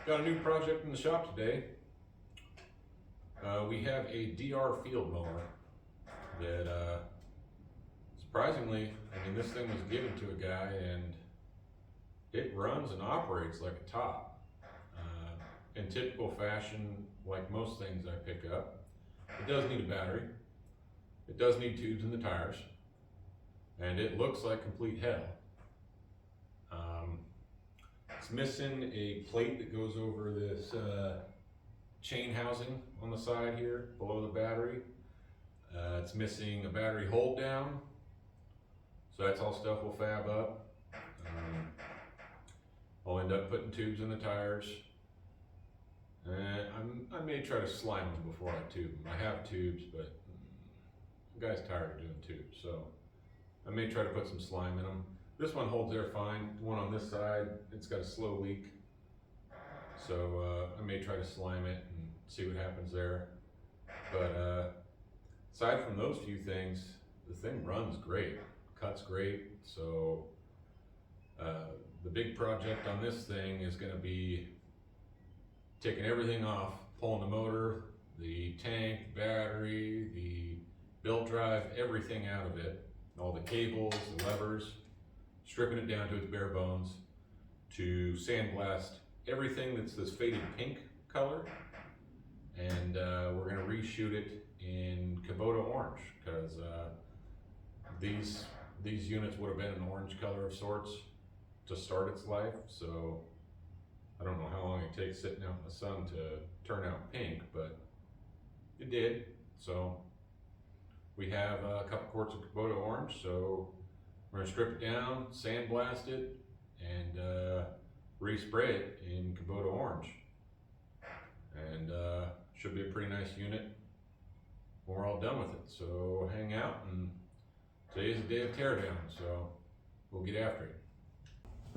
Got a new project in the shop today. We have a DR field mower that surprisingly, this thing was given to a guy and it runs and operates like a top. In typical fashion, like most things I pick up, it does need a battery. It does need tubes in the tires, and it looks like complete hell. It's missing a plate that goes over this chain housing on the side here below the battery. It's missing a battery hold down, so that's all stuff we'll fab up. I'll end up putting tubes in the tires. I may try to slime them before I tube them. I have tubes, but the guy's tired of doing tubes, so I may try to put some slime in them. This one holds air fine. The one on this side, it's got a slow leak, so I may try to slime it and see what happens there. But aside from those few things, the thing runs great, cuts great. So the big project on this thing is going to be taking everything off, pulling the motor, the tank, battery, the belt drive, everything out of it, all the cables, the levers, stripping it down to its bare bones, to sandblast everything that's this faded pink color, and we're going to reshoot it in Kubota orange, because these units would have been an orange color of sorts to start its life. So I don't know how long it takes sitting out in the sun to turn out pink, but it did. So we have a couple quarts of Kubota orange, so we're gonna strip it down, sandblast it, and respray it in Kubota orange. And should be a pretty nice unit when we're all done with it. So hang out, and today's the day of teardown, so we'll get after it.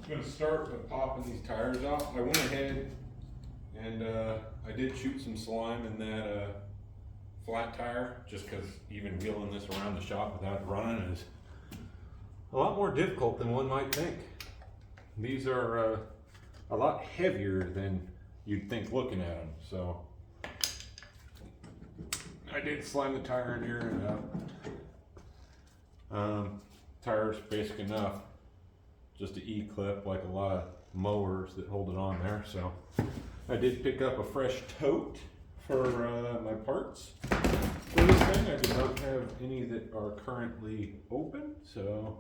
I'm going to start with popping these tires off. I went ahead and I did shoot some slime in that flat tire, just because even wheeling this around the shop without it running is a lot more difficult than one might think. These are a lot heavier than you'd think looking at them. So I did slime the tire in here and tire's basic enough just to E-clip like a lot of mowers that hold it on there. So I did pick up a fresh tote for my parts for this thing. I do not have any that are currently open, so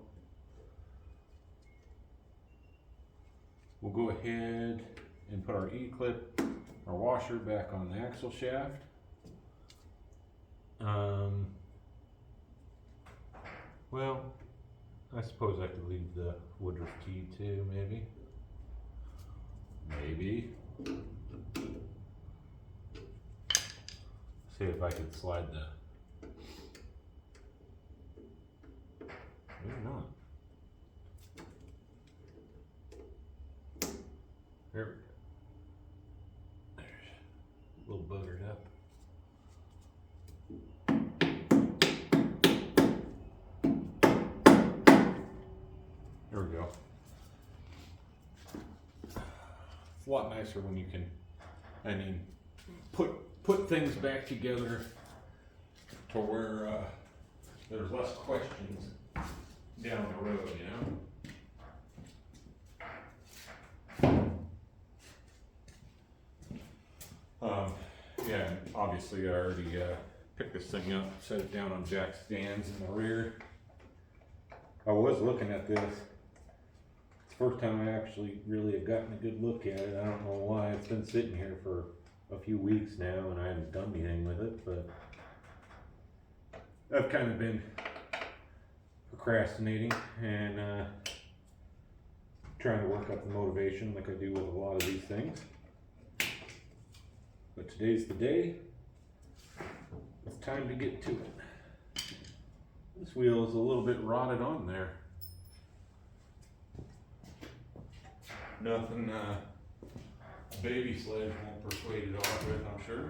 we'll go ahead and put our E-clip, our washer, back on the axle shaft. Well, I suppose I could leave the Woodruff key too, maybe. See if I could slide the, maybe not. There we go. There's a little buggered up. There we go. It's a lot nicer when you can, put things back together to where there's less questions down the road, Yeah, obviously I already picked this thing up, set it down on jack stands in the rear. I was looking at this. It's the first time I actually really have gotten a good look at it. I don't know why. It's been sitting here for a few weeks now and I haven't done anything with it, but I've kind of been procrastinating and trying to work up the motivation like I do with a lot of these things. But today's the day. It's time to get to it. This wheel is a little bit rotted on there. Nothing baby sledge won't persuade it off with, I'm sure.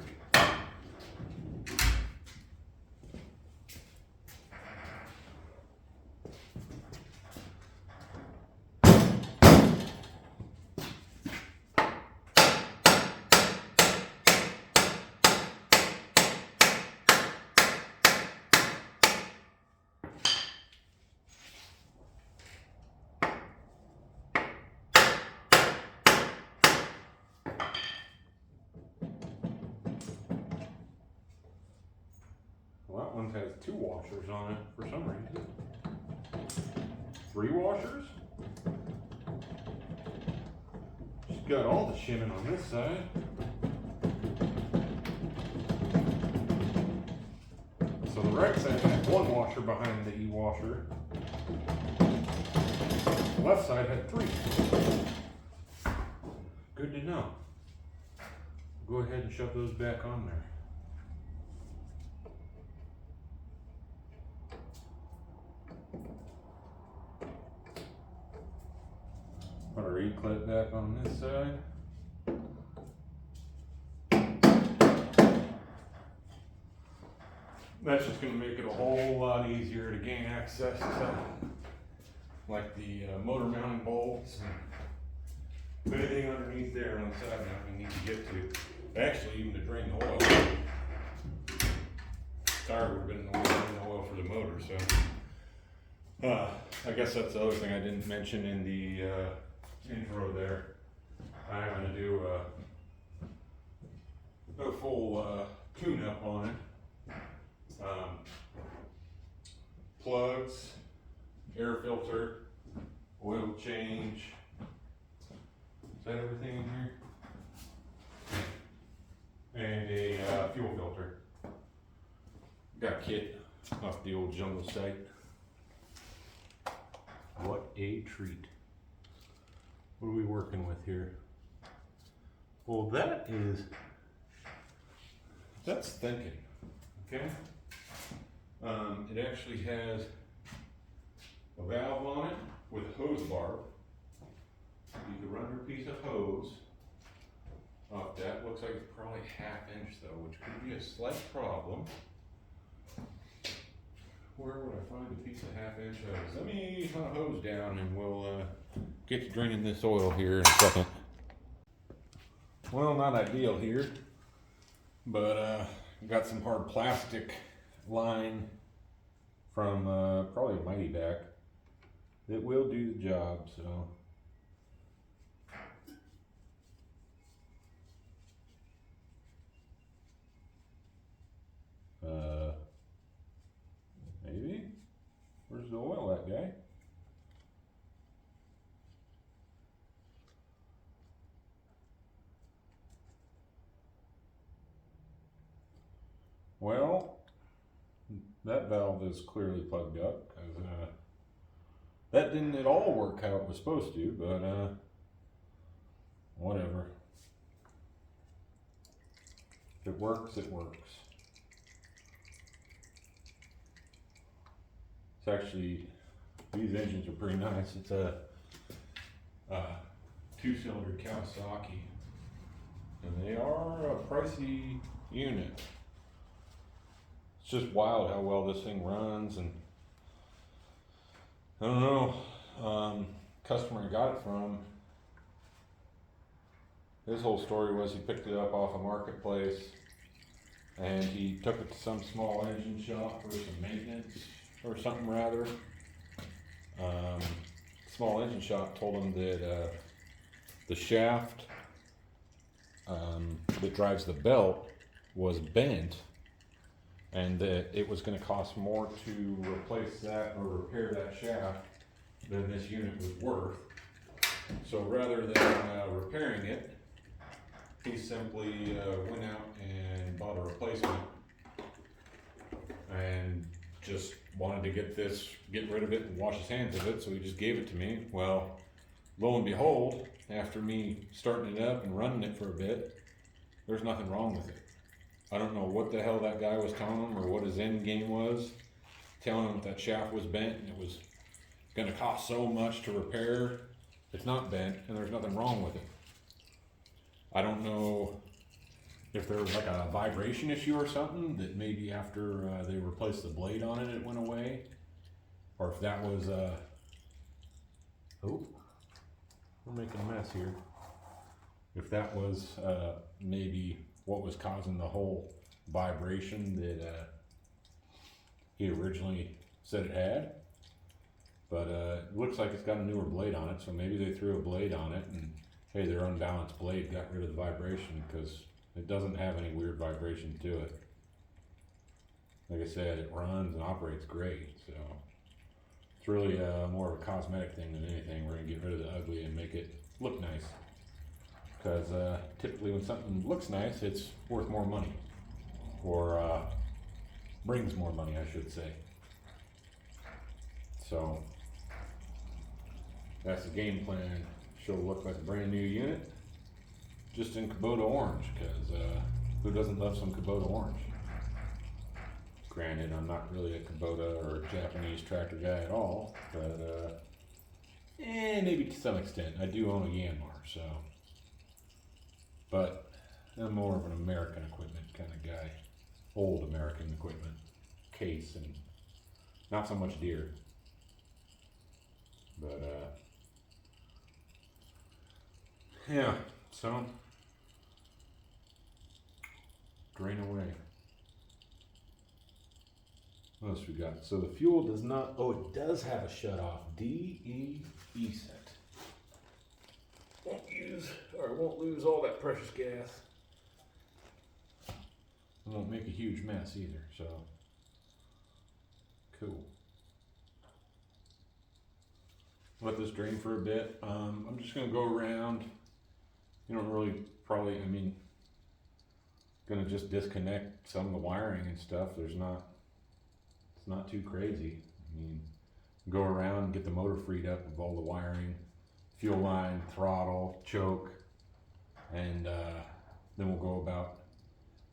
one has 2 washers on it for some reason. 3 washers? She's got all the shimming on this side. So the right side had 1 washer behind the E-washer. The left side had 3. Good to know. Go ahead and shove those back on there. Put our E-clip back on this side. That's just going to make it a whole lot easier to gain access to like the motor mounting bolts and anything underneath there on the side that we need to get to. Actually, even to drain the oil. Tire would have been the oil for the motor, so. I guess that's the other thing I didn't mention in the intro there. I'm going to do a full tune-up on it. Plugs, air filter, oil change. Is that everything in here? And a fuel filter. Got a kit off the old jungle site. What a treat. What are we working with here? Well, that's thinking, okay? It actually has a valve on it with a hose barb. You can run your piece of hose off that. Looks like it's probably 1/2 inch though, which could be a slight problem. Where would I find a piece of 1/2 inch hose? Let me hunt a hose down and we'll get to draining this oil here in a second. Well, not ideal here, but got some hard plastic line from probably a Mighty Back that will do the job, so. Maybe? Where's the oil at, guy? Well, that valve is clearly plugged up because that didn't at all work how it was supposed to, but whatever. If it works, it works. It's actually, these engines are pretty nice. It's a 2-cylinder Kawasaki, and they are a pricey unit. It's just wild how well this thing runs, and I don't know, customer I got it from, his whole story was he picked it up off a marketplace and he took it to some small engine shop for some maintenance or something rather. Small engine shop told him that the shaft that drives the belt was bent and that it was going to cost more to replace that or repair that shaft than this unit was worth. So rather than repairing it, he simply went out and bought a replacement and just wanted to get rid of it and wash his hands of it, so he just gave it to me. Well, lo and behold, after me starting it up and running it for a bit, there's nothing wrong with it. I don't know what the hell that guy was telling him or what his end game was, telling him that shaft was bent and it was going to cost so much to repair. It's not bent and there's nothing wrong with it. I don't know if there was like a vibration issue or something that maybe after they replaced the blade on it, it went away, or if that was oh, we're making a mess here. If that was maybe what was causing the whole vibration that he originally said it had, but it looks like it's got a newer blade on it, so maybe they threw a blade on it and hey, their unbalanced blade got rid of the vibration, because it doesn't have any weird vibration to it. like I said, it runs and operates great. So it's really more of a cosmetic thing than anything. We're gonna get rid of the ugly and make it look nice. Because typically when something looks nice, it's worth more money. Or brings more money, I should say. So that's the game plan. She'll look like a brand new unit, just in Kubota orange, because who doesn't love some Kubota orange? Granted, I'm not really a Kubota or Japanese tractor guy at all, but maybe to some extent. I do own a Yanmar, so. But I'm more of an American equipment kind of guy. Old American equipment. Case and not so much deer. But yeah, so drain away. What else we got? So the fuel does not, oh, it does have a shut off. DEE set. Won't lose all that precious gas. It won't make a huge mess either, so cool. Let this drain for a bit. I'm just gonna go around. You don't really probably, I mean, gonna just disconnect some of the wiring and stuff. It's not too crazy. I mean, go around and get the motor freed up of all the wiring, fuel line, throttle, choke, and then we'll go about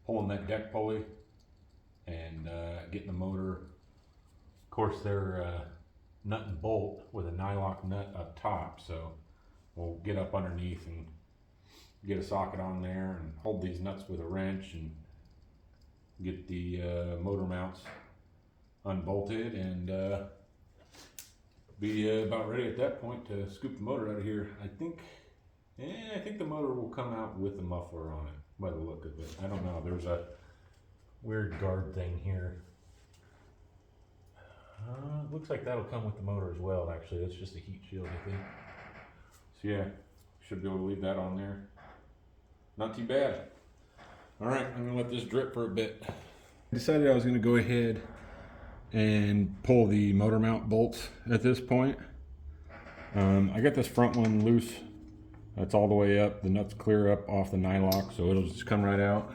pulling that deck pulley and getting the motor. Of course, they're nut and bolt with a nylock nut up top, so we'll get up underneath and get a socket on there and hold these nuts with a wrench and get the motor mounts unbolted and be about ready at that point to scoop the motor out of here. I think the motor will come out with the muffler on it by the look of it. I don't know, there's a weird guard thing here. Looks like that'll come with the motor as well, actually. That's just a heat shield, I think. So yeah, should be able to leave that on there. Not too bad. All right, I'm gonna let this drip for a bit. I decided I was gonna go ahead and pull the motor mount bolts at this point. I got this front one loose. That's all the way up. The nuts clear up off the nylock, so it'll just come right out.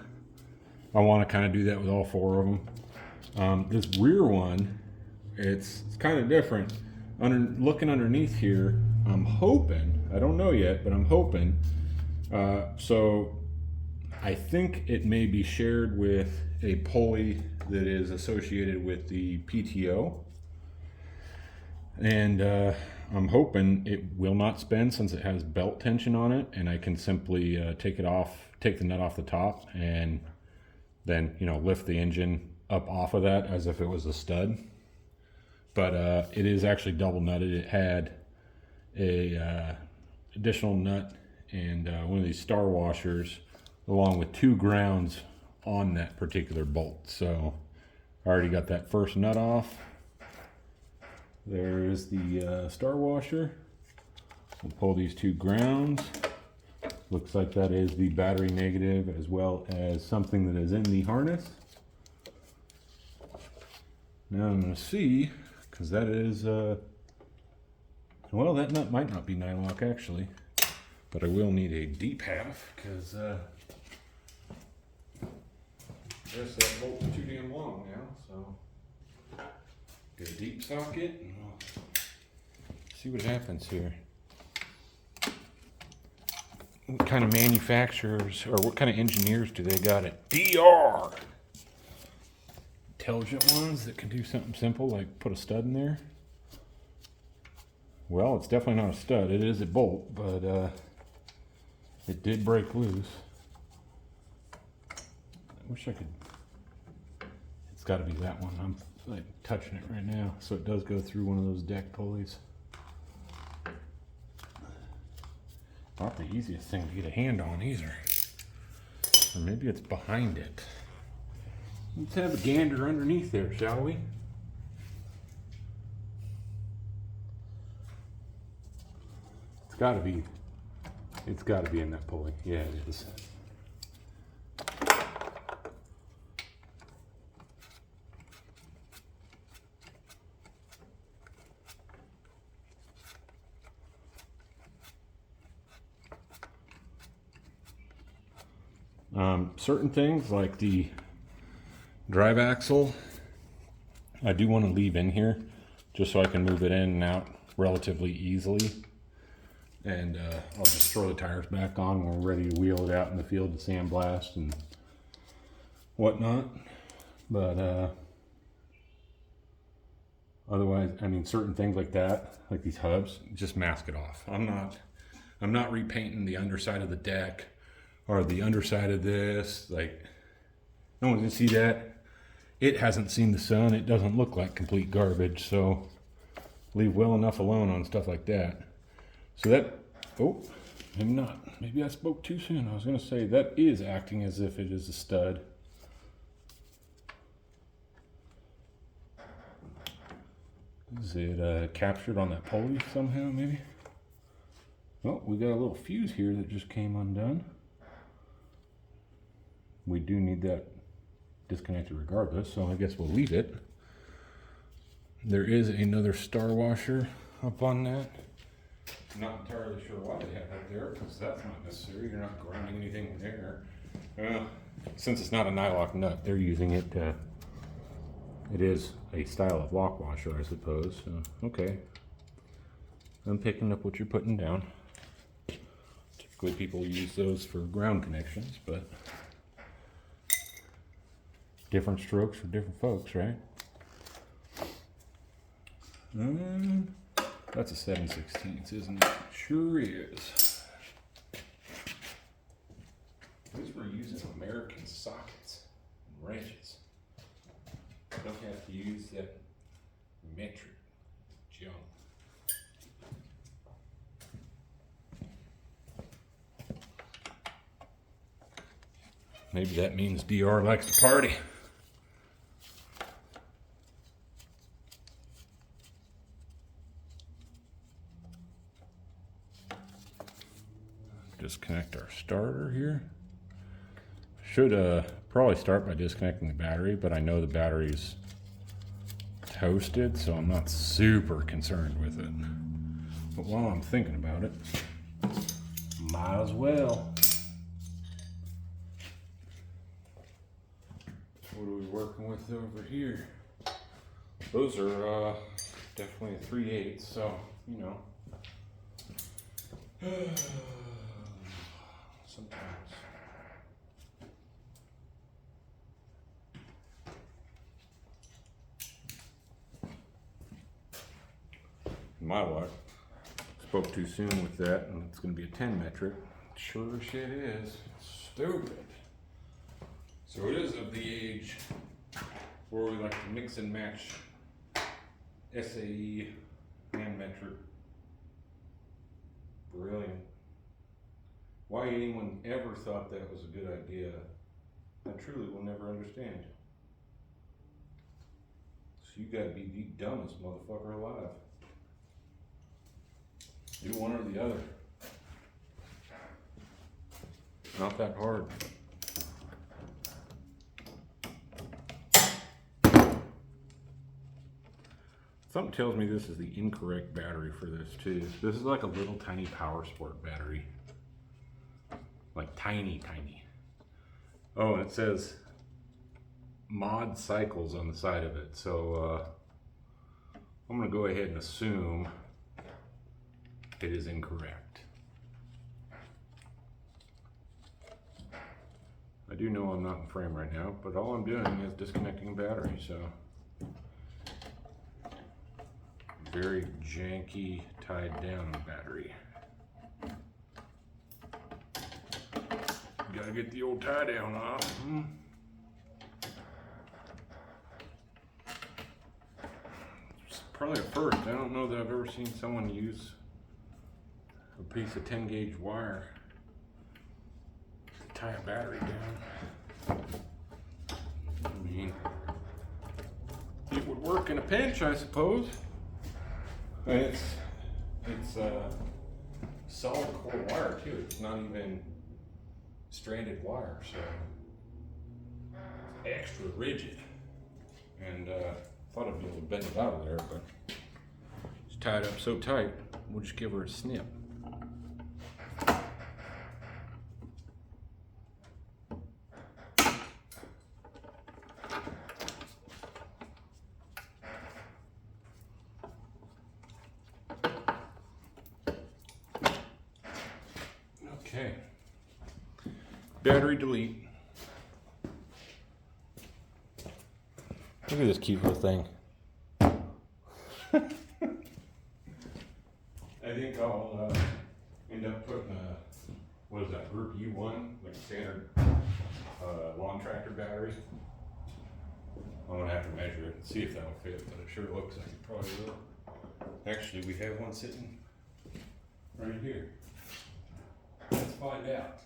I want to kind of do that with all four of them. This rear one, it's kind of different. Looking underneath here, I'm hoping, I don't know yet, but I'm hoping. So I think it may be shared with a pulley that is associated with the PTO. And I'm hoping it will not spin since it has belt tension on it, and I can simply take the nut off the top, and then, you know, lift the engine up off of that as if it was a stud. But it is actually double nutted. It had a additional nut and one of these star washers along with 2 grounds on that particular bolt. So I already got that first nut off. There is the star washer. We'll pull these 2 grounds. Looks like that is the battery negative as well as something that is in the harness. Now I'm going to see, because that is, well, that nut might not be nylock actually, but I will need a deep half because guess that bolt's too damn long now, so get a deep socket and we'll see what happens here. What kind of manufacturers or what kind of engineers do they got at DR? Intelligent ones that can do something simple like put a stud in there. Well, it's definitely not a stud. It is a bolt, but it did break loose. I wish I could. It's got to be that one. I'm like touching it right now, so it does go through one of those deck pulleys. Not the easiest thing to get a hand on either. Or maybe it's behind it. Let's have a gander underneath there, shall we? It's gotta be in that pulley. Yeah, it is. Certain things like the drive axle, I do want to leave in here just so I can move it in and out relatively easily. And I'll just throw the tires back on when we're ready to wheel it out in the field to sandblast and whatnot. But otherwise, I mean, certain things like that, like these hubs, just mask it off. I'm not repainting the underside of the deck or the underside of this. Like, no one's gonna see that. It hasn't seen the sun. It doesn't look like complete garbage. So leave well enough alone on stuff like that. So that, oh, maybe not. Maybe I spoke too soon. I was gonna say that is acting as if it is a stud. Is it captured on that pulley somehow, maybe? Oh, we got a little fuse here that just came undone. We do need that disconnected regardless, so I guess we'll leave it. There is another star washer up on that. I'm not entirely sure why they have that there, because that's not necessary. You're not grounding anything there. Since it's not a nylock nut, they're using it to, it is a style of lock washer, I suppose. So, okay. I'm picking up what you're putting down. Typically people use those for ground connections, but different strokes for different folks, right? That's a 7/16, isn't it? Sure is. At least we're using American sockets and wrenches. Don't have to use that metric junk. Maybe that means DR likes to party. Disconnect our starter here. Should probably start by disconnecting the battery, but I know the battery's toasted, so I'm not super concerned with it. But while I'm thinking about it, might as well. What are we working with over here? Those are definitely a 3/8, so you know. Sometimes. My luck, spoke too soon with that, and it's going to be a 10 metric. Sure as shit is. Stupid. So it is of the age where we like to mix and match SAE and metric. Brilliant. Why anyone ever thought that was a good idea, I truly will never understand. So you gotta be the dumbest motherfucker alive. Do one or the other. Not that hard. Something tells me this is the incorrect battery for this too. This is like a little tiny power sport battery. Like tiny. Oh, and it says mod cycles on the side of it. So I'm gonna go ahead and assume it is incorrect. I do know I'm not in frame right now, but all I'm doing is disconnecting a battery, so. Very janky tied down battery. Gotta get the old tie down off. It's probably a first. I don't know that I've ever seen someone use a piece of 10 gauge wire to tie a battery down. I mean, it would work in a pinch, I suppose. And it's solid core wire too. It's not even stranded wire, so it's extra rigid. And thought I'd be able to bend it out of there, but it's tied up so tight. We'll just give her a snip. Battery delete. Look at this cute little thing. I think I'll end up putting a, what is that, Group U1, like standard lawn tractor battery. I'm gonna have to measure it and see if that'll fit, but it sure looks like it probably will. Actually, we have one sitting right here. Let's find out.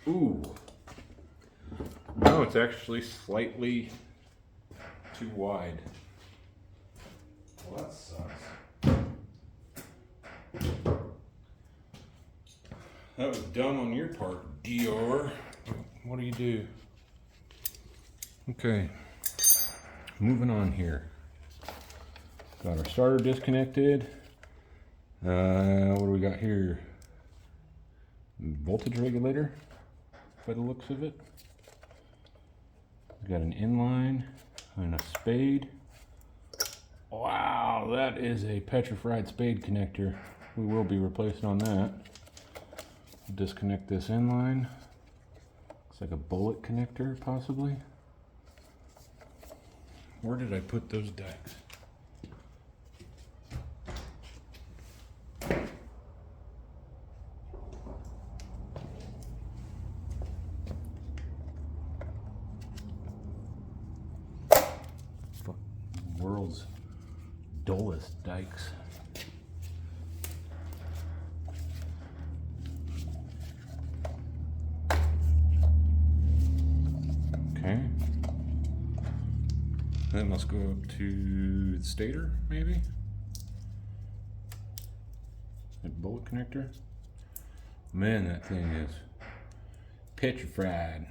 Ooh. No, it's actually slightly too wide. Well, that sucks. That was dumb on your part, Dior. What do you do? Okay. Moving on here. Got our starter disconnected. What do we got here? Voltage regulator, by the looks of it. We got an inline and a spade. Wow, that is a petrified spade connector. We will be replacing on that. Disconnect this inline. Looks like a bullet connector, possibly. Where did I put those decks? World's dullest dikes. Okay. That must go up to the stator, maybe? That bullet connector? Man, that thing is petrified.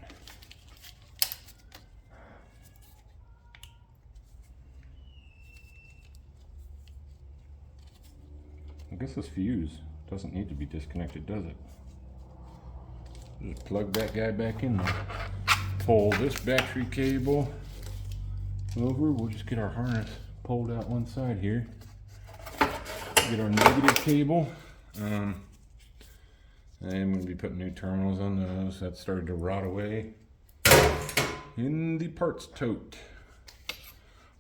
I guess this fuse doesn't need to be disconnected, does it? Just plug that guy back in there. Pull this battery cable over. We'll just get our harness pulled out one side here. Get our negative cable. I'm going to be putting new terminals on those. That started to rot away in the parts tote.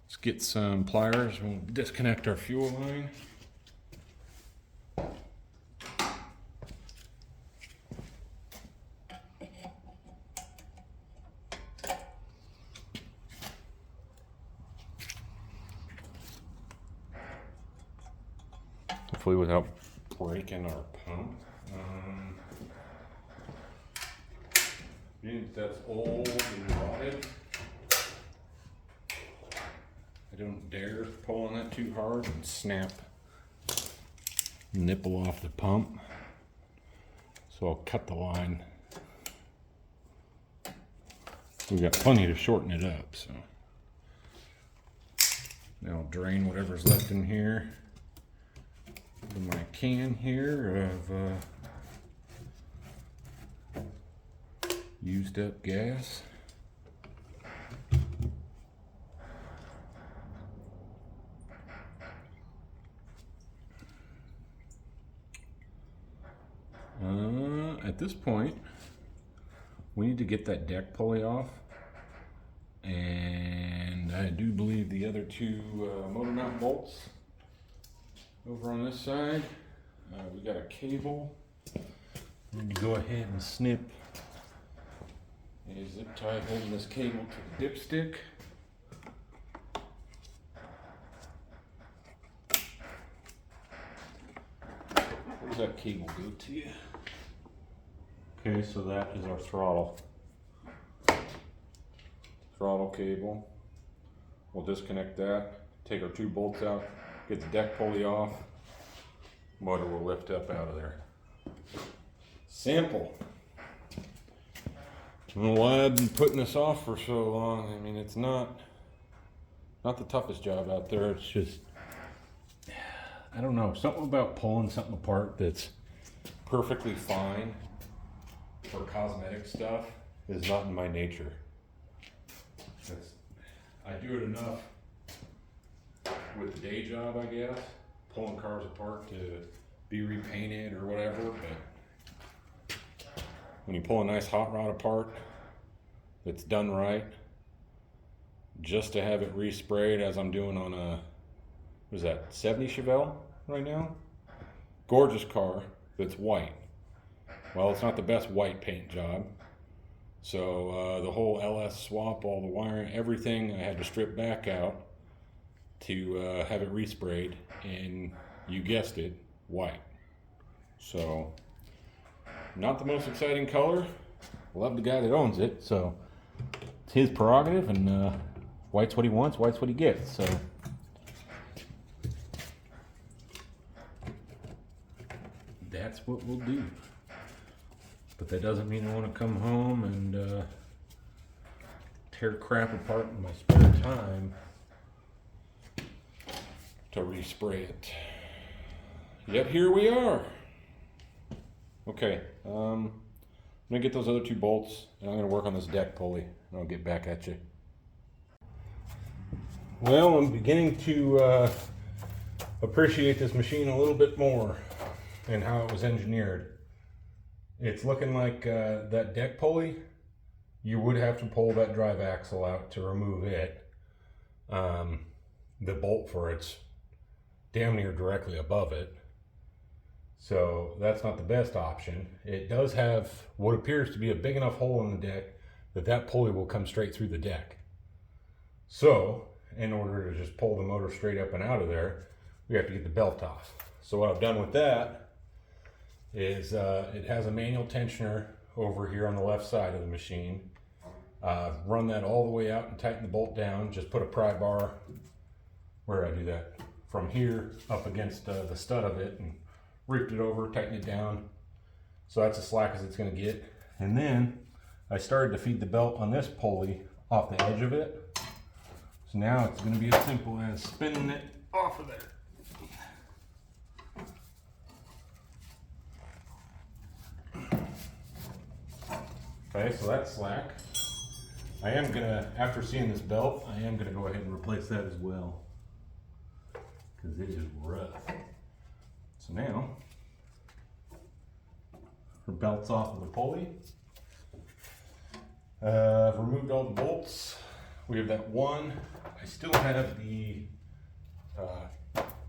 Let's get some pliers. We'll disconnect our fuel line. Hopefully without breaking our pump. Being that's old and rotted, I don't dare pull on that too hard and snap nipple off the pump. So I'll cut the line. We've got plenty to shorten it up, so now I'll drain whatever's left in here. My can here of used up gas. At this point, we need to get that deck pulley off, and I do believe the other two motor mount bolts over on this side. We got a cable. We need to go ahead and snip a zip tie holding this cable to the dipstick. Where does that cable go to? Okay, so that is our throttle cable. We'll disconnect that, take our two bolts out, get the deck pulley off, motor will lift up out of there. Simple. I don't know why I've been putting this off for so long. I mean, it's not the toughest job out there. It's just, I don't know, something about pulling something apart that's perfectly fine for cosmetic stuff is not in my nature. I do it enough with the day job, I guess. pulling cars apart to be repainted or whatever, but when you pull a nice hot rod apart that's done right, just to have it resprayed as I'm doing on a, what is that, 70 Chevelle right now? Gorgeous car that's white. Well, it's not the best white paint job. So the whole LS swap, all the wiring, everything, I had to strip back out to have it resprayed, and you guessed it, white. So, not the most exciting color. Love the guy that owns it, so it's his prerogative, and white's what he wants, white's what he gets. So, that's what we'll do. But that doesn't mean I want to come home and tear crap apart in my spare time to respray it. Yet here we are. Okay, I'm gonna get those other 2 bolts, and I'm gonna work on this deck pulley, and I'll get back at you. Well, I'm beginning to appreciate this machine a little bit more and how it was engineered. It's looking like that deck pulley, you would have to pull that drive axle out to remove it. The bolt for it's damn near directly above it. So that's not the best option. It does have what appears to be a big enough hole in the deck that that pulley will come straight through the deck. So in order to just pull the motor straight up and out of there, we have to get the belt off. So what I've done with that is it has a manual tensioner over here on the left side of the machine. Run that all the way out and tighten the bolt down. Just put a pry bar, where I do that, from here up against the stud of it, and reefed it over, tighten it down. So that's as slack as it's gonna get. And then I started to feed the belt on this pulley off the edge of it. So now it's gonna be as simple as spinning it off of there. Okay, so that's slack. I am gonna, after seeing this belt, I am gonna go ahead and replace that as well, because it is rough. So now, her belt's off of the pulley. Removed all the bolts. We have that one. I still have the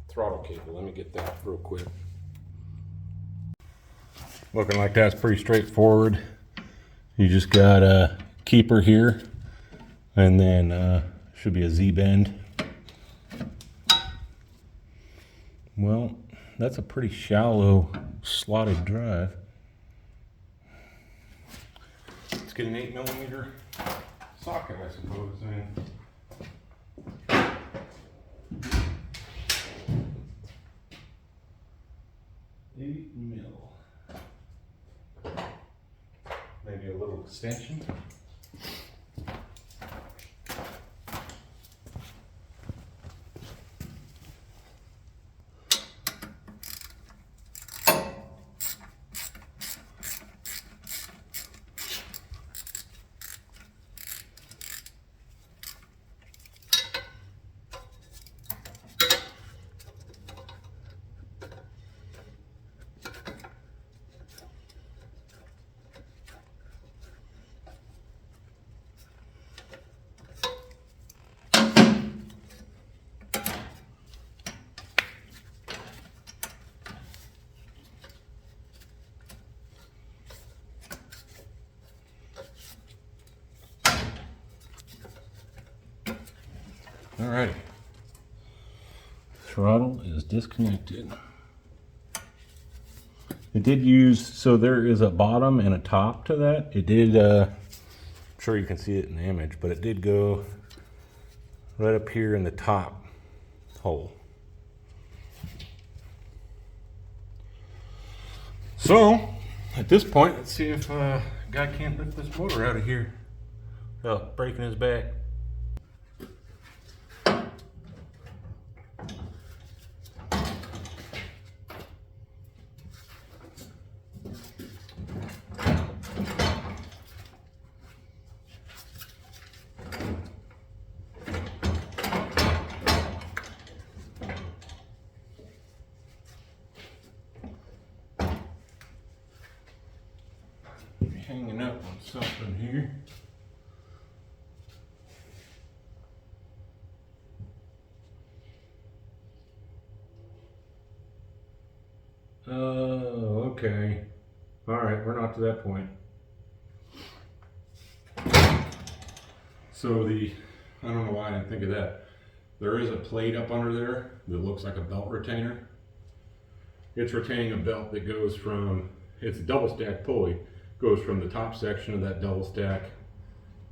throttle cable. Let me get that real quick. Looking like that's pretty straightforward. You just got a keeper here, and then should be a Z-bend. Well, that's a pretty shallow slotted drive. Let's get an 8mm socket, I suppose. Eight mil. Maybe a little extension. Alrighty. Throttle is disconnected. It did use, so there is a bottom and a top to that. It did, I'm sure you can see it in the image, but it did go right up here in the top hole. So, at this point, let's see if a guy can't lift this motor out of here without breaking his back. hanging up on something here. Oh, okay. All right, we're not to that point. So I don't know why I didn't think of that. There is a plate up under there that looks like a belt retainer. It's retaining a belt that goes from, it's a double stack pulley, goes from the top section of that double stack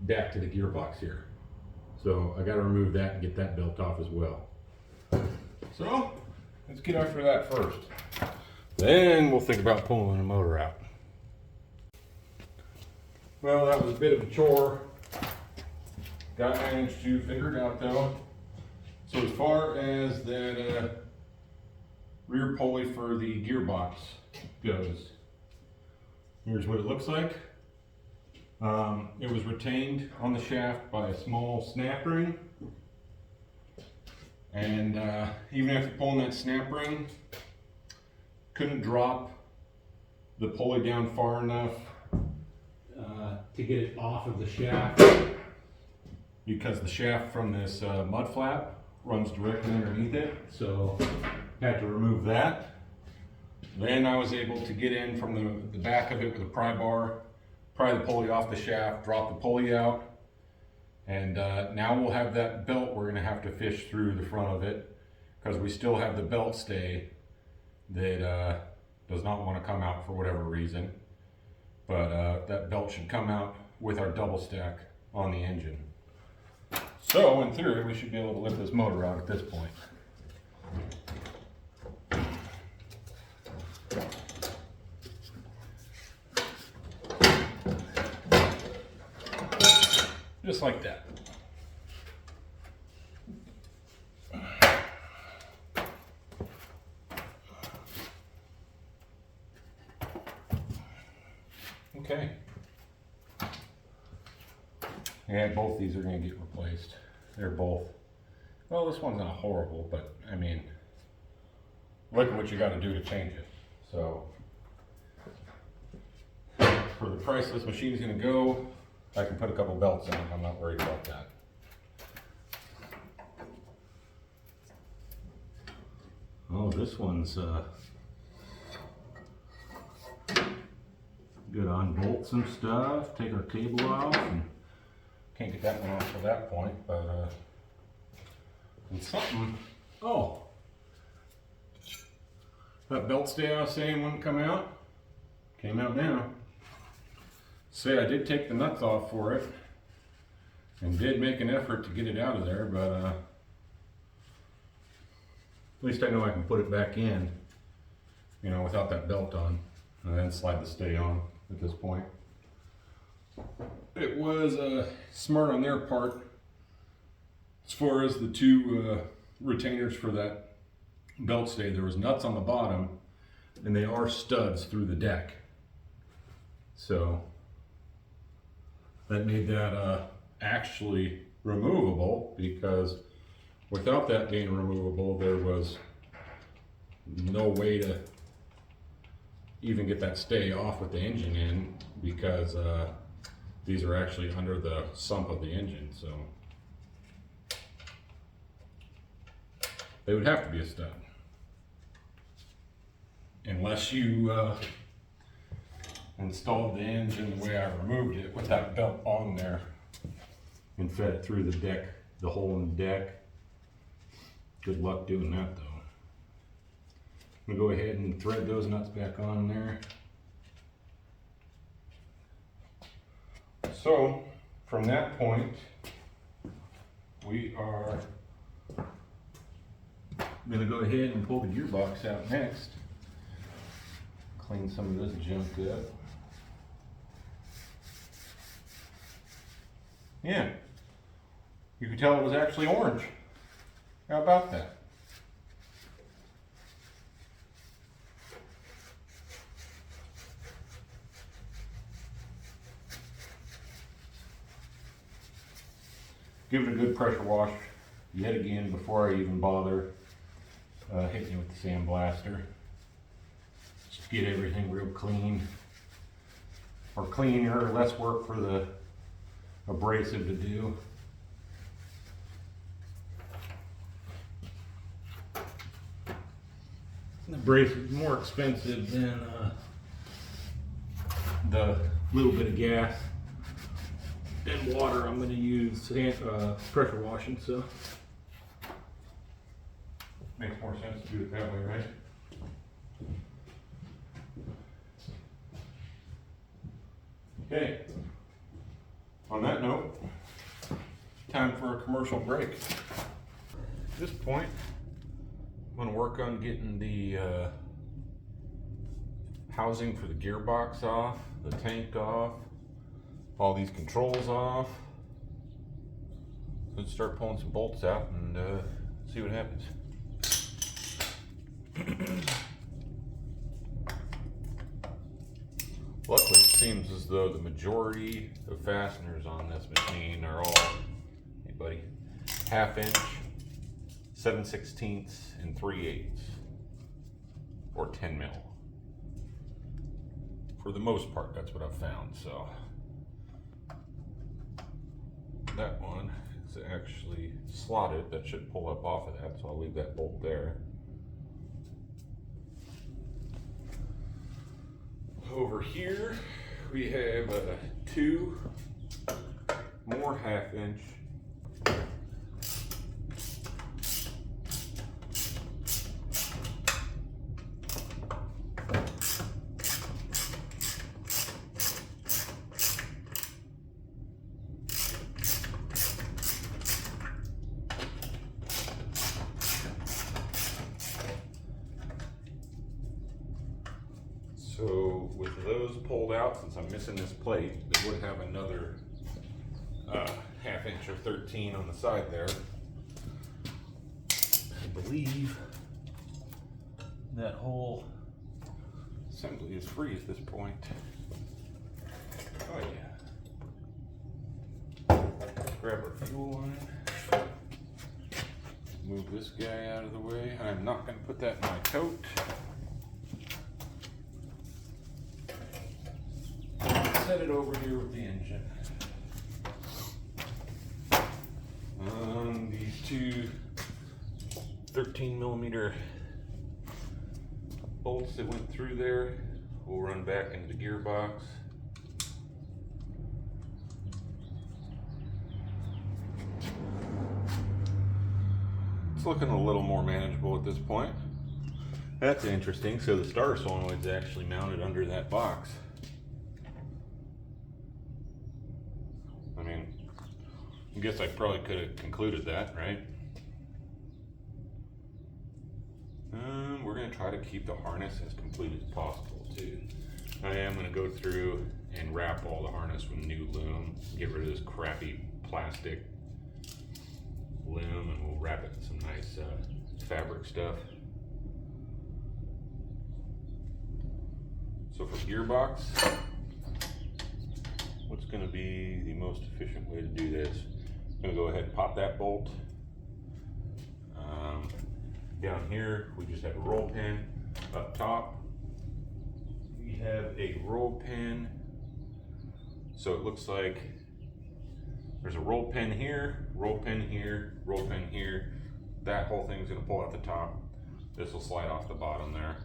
back to the gearbox here. So I got to remove that and get that belt off as well. So let's get after that first. Then we'll think about pulling the motor out. Well, that was a bit of a chore. Got managed to figure it out though. So as far as that rear pulley for the gearbox goes, here's what it looks like. It was retained on the shaft by a small snap ring. And even after pulling that snap ring, couldn't drop the pulley down far enough to get it off of the shaft, because the shaft from this mud flap runs directly underneath it. So had to remove that. Then I was able to get in from the back of it with a pry bar, pry the pulley off the shaft, drop the pulley out, and now we'll have that belt we're going to have to fish through the front of it, because we still have the belt stay that does not want to come out for whatever reason. But that belt should come out with our double stack on the engine. So in theory, we should be able to lift this motor out at this point. Just like that. Okay. Yeah, both these are going to get replaced. They're both, well, this one's not horrible, but I mean, look at what you got to do to change it. So, for the price this machine's going to go, I can put a couple belts in it. I'm not worried about that. Oh, this one's good. Unbolt some stuff, take our cable off, and can't get that one off at that point, but and something. Oh, that belt stay I was saying wouldn't come out, came out now. Say I did take the nuts off for it and did make an effort to get it out of there, but at least I know I can put it back in, you know, without that belt on, and then slide the stay on at this point. It was smart on their part as far as the two retainers for that belt stay. There was nuts on the bottom, and they are studs through the deck. So that made that actually removable, because without that being removable, there was no way to even get that stay off with the engine in, because these are actually under the sump of the engine, so they would have to be a stud. Unless you installed the engine the way I removed it, with that belt on there, and fed it through the deck, the hole in the deck. Good luck doing that though. I'm gonna go ahead and thread those nuts back on there. So from that point, we are gonna go ahead and pull the gearbox out next. Clean some of this junk up. Yeah, you could tell it was actually orange. How about that? Give it a good pressure wash yet again before I even bother hitting it with the sandblaster. Just get everything real clean. or cleaner, less work for the abrasive to do. The abrasive is more expensive than the little bit of gas and water I'm going to use pressure washing, so makes more sense to do it that way, right? Okay, on that note, time for a commercial break. At this point, I'm going to work on getting the housing for the gearbox off, the tank off, all these controls off. Let's start pulling some bolts out and see what happens. Luckily, it seems as though the majority of fasteners on this machine are all, hey buddy, 1/2 inch, 7/16, and 3/8, or 10 mil. For the most part, that's what I've found. So that one is actually slotted. That should pull up off of that, so I'll leave that bolt there. Over here, we have 2 more 1/2 inch So with those pulled out, since I'm missing this plate, they would have another 1/2 inch or 13 on the side there. I believe that whole assembly is free at this point. Oh yeah. Grab our fuel line. Move this guy out of the way. I'm not going to put that in my tote. Set it over here with the engine. These 2 13mm bolts that went through there will run back into the gearbox. It's looking a little more manageable at this point. That's interesting. So the starter solenoid's actually mounted under that box. I guess I probably could have concluded that, right? We're going to try to keep the harness as complete as possible too. I am going to go through and wrap all the harness with new loom, get rid of this crappy plastic loom, and we'll wrap it in some nice fabric stuff. So for gearbox, what's going to be the most efficient way to do this? I'm going to go ahead and pop that bolt. Down here, we just have a roll pin. Up top, we have a roll pin. So it looks like there's a roll pin here, roll pin here, roll pin here. That whole thing's going to pull out the top. This will slide off the bottom there.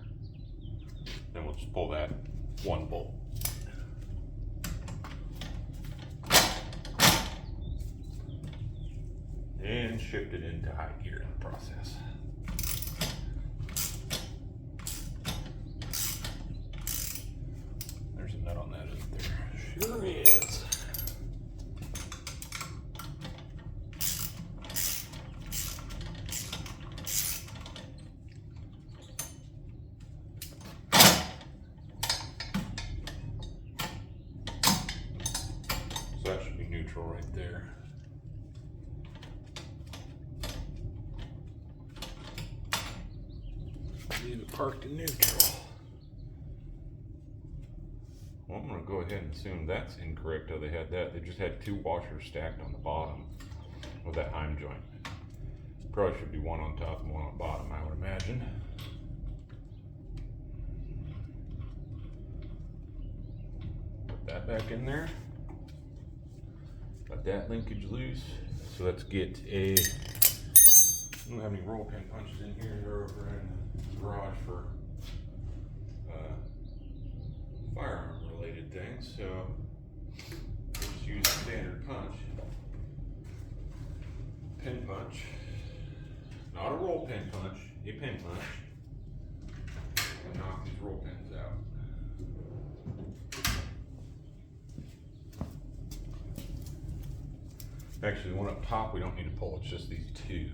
Then we'll just pull that one bolt. And shift it into high gear in the process. There's a nut on that, isn't there? Sure is. So that should be neutral right there. Leave it parked in neutral. Well, I'm going to go ahead and assume that's incorrect how they had that. They just had 2 washers stacked on the bottom of that heim joint. Probably should be one on top and one on bottom, I would imagine. Put that that back in there. Got that linkage loose. So let's get a, I don't have any roll pin punches in here. They're over in the garage for firearm related things. So we'll just use a standard punch. Pin punch. Not a roll pin punch, a pin punch. And knock these roll pins out. Actually, the one up top we don't need to pull, it's just these two.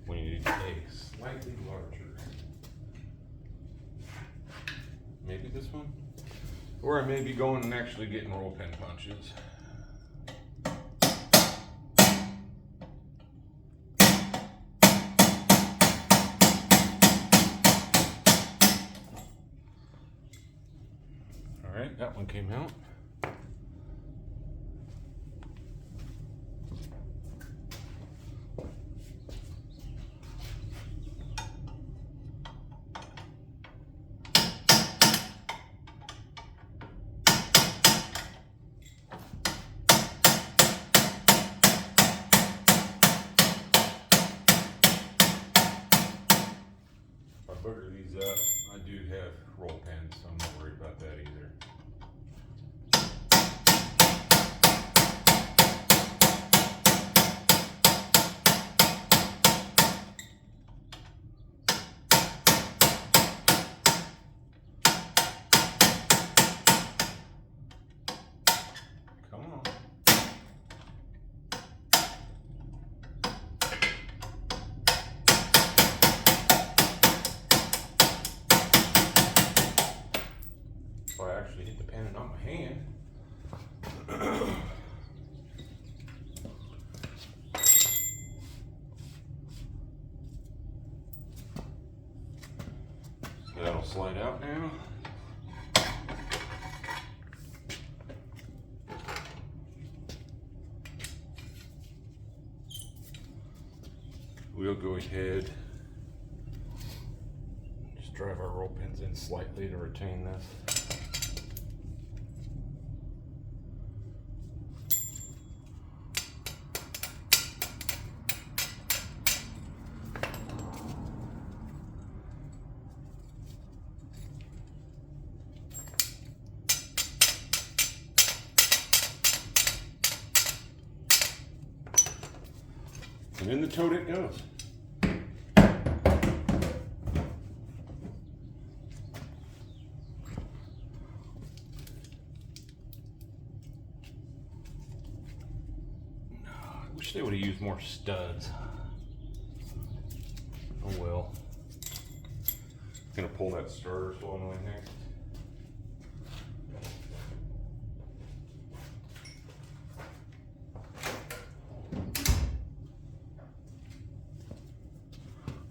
We need a slightly larger. Maybe this one? Or I may be going and actually getting roll pin punches. All right, that one came out. Booger these up. I do have roll pins, so I'm not worried about that either. Come on. I actually hit the pen and not my hand. So that'll slide out now. We'll go ahead, just drive our roll pins in slightly to retain this. And in the tote it goes. I wish they would have used more studs. Oh well. Gonna pull that starter solenoid next.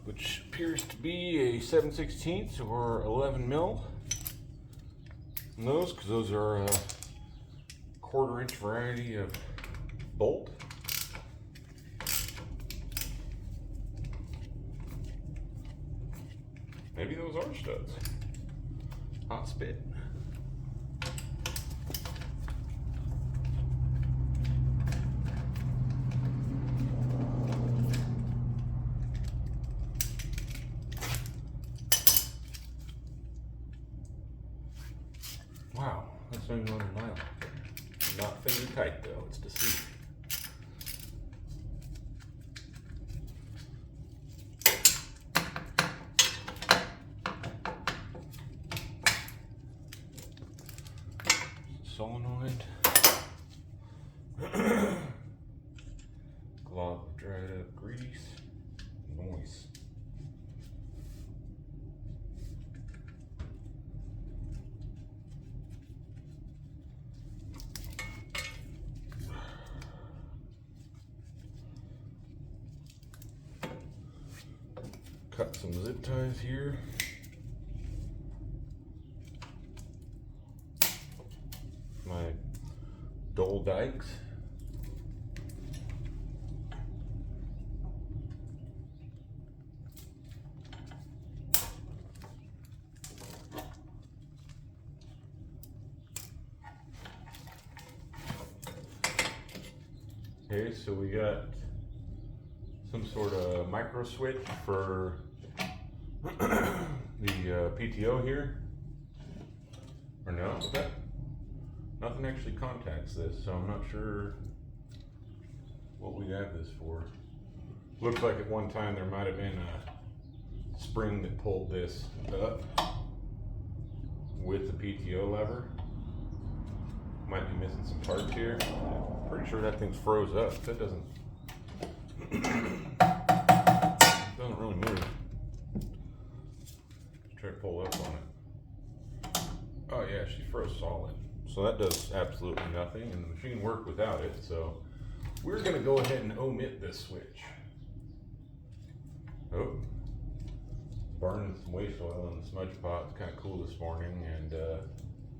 Which appears to be a 7/16 or 11 mil. And those, because those are a 1/4 inch variety of bolt. Maybe those are studs. Hot spit. Wow, that's not even on the mile. Not finger tight though, it's deceiving. Solenoid. Glove of dried up grease. Noise. Cut some zip ties here. My Dole Dykes. Okay, so we got some sort of micro switch for the PTO here. Or no, okay. Nothing actually contacts this, so I'm not sure what we have this for. Looks like at one time there might have been a spring that pulled this up with the PTO lever. Might be missing some parts here. Pretty sure that thing's froze up. That doesn't really move. Let's try to pull up on it. Oh yeah, she froze solid. So that does absolutely nothing, and the machine worked without it. So we're gonna go ahead and omit this switch. Oh, burning some waste oil in the smudge pot. It's kind of cool this morning, and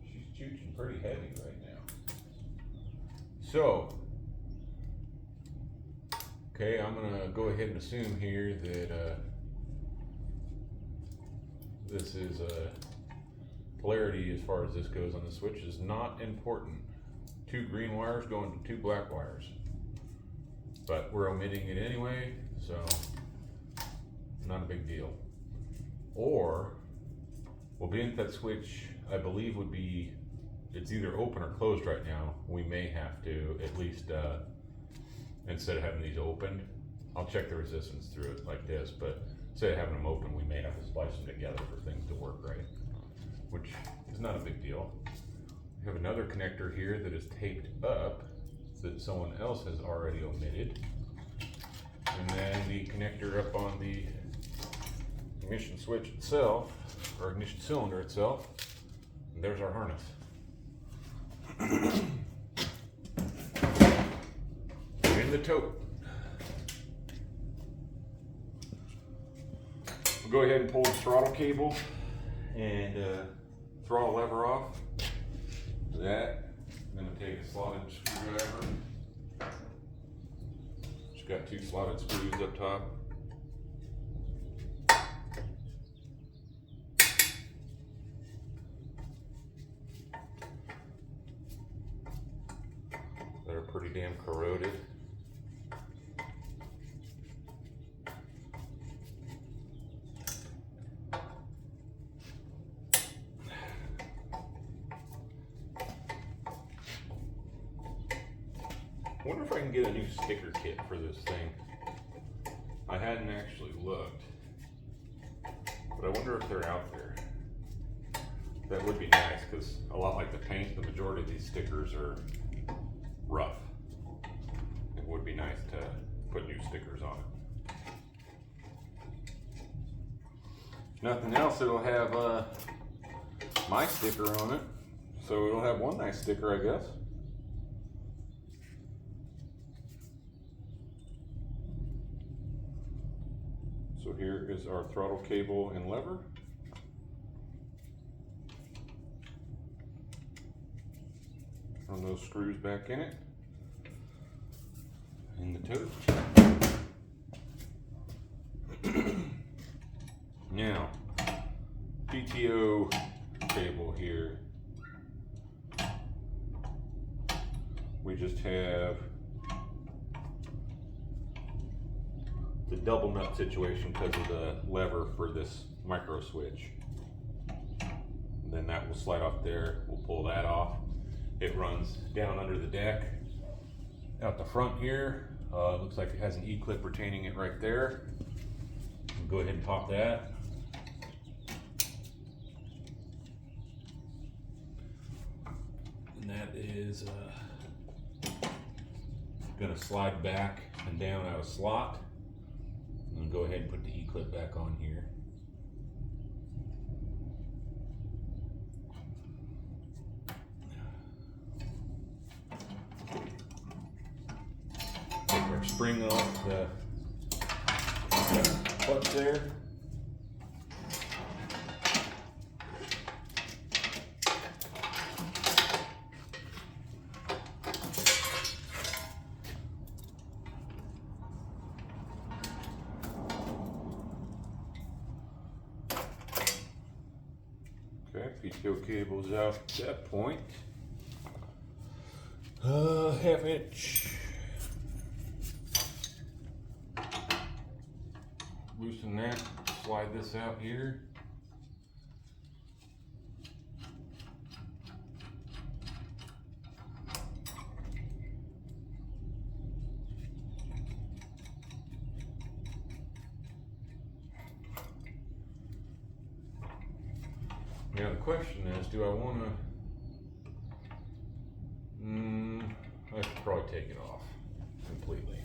she's chooching pretty heavy right now. So, okay, I'm gonna go ahead and assume here that this is polarity as far as this goes on the switch is not important. 2 green wires going to 2 black wires, but we're omitting it anyway, so not a big deal. Or, well, being that switch, I believe would be, it's either open or closed right now, we may have to at least, instead of having these opened, I'll check the resistance through it like this, but instead of having them open, we may have to splice them together for things to work right, which is not a big deal. We have another connector here that is taped up that someone else has already omitted. And then the connector up on the ignition switch itself, or ignition cylinder itself. And there's our harness. In the tote. We'll go ahead and pull the throttle cable and throttle lever off. That. I'm going to take a slotted screwdriver. It's got 2 slotted screws up top. That are pretty damn corroded. I wonder if I can get a new sticker kit for this thing. I hadn't actually looked, but I wonder if they're out there. That would be nice, because a lot like the paint, the majority of these stickers are rough. It would be nice to put new stickers on it. If nothing else, it'll have my sticker on it, so it'll have one nice sticker, I guess. So here is our throttle cable and lever. Run those screws back in it. In the tote. Now, PTO cable here. We just have the double nut situation because of the lever for this micro switch. And then that will slide off there. We'll pull that off. It runs down under the deck. Out the front here, looks like it has an E-clip retaining it right there. We'll go ahead and pop that. And that is gonna slide back and down out of slot. And go ahead and put the E-clip back on here. Take our spring off the clutch there. Okay, PTO cable's out at that point. Half inch loosen that, slide this out here. Now the question is, do I want to, I should probably take it off completely.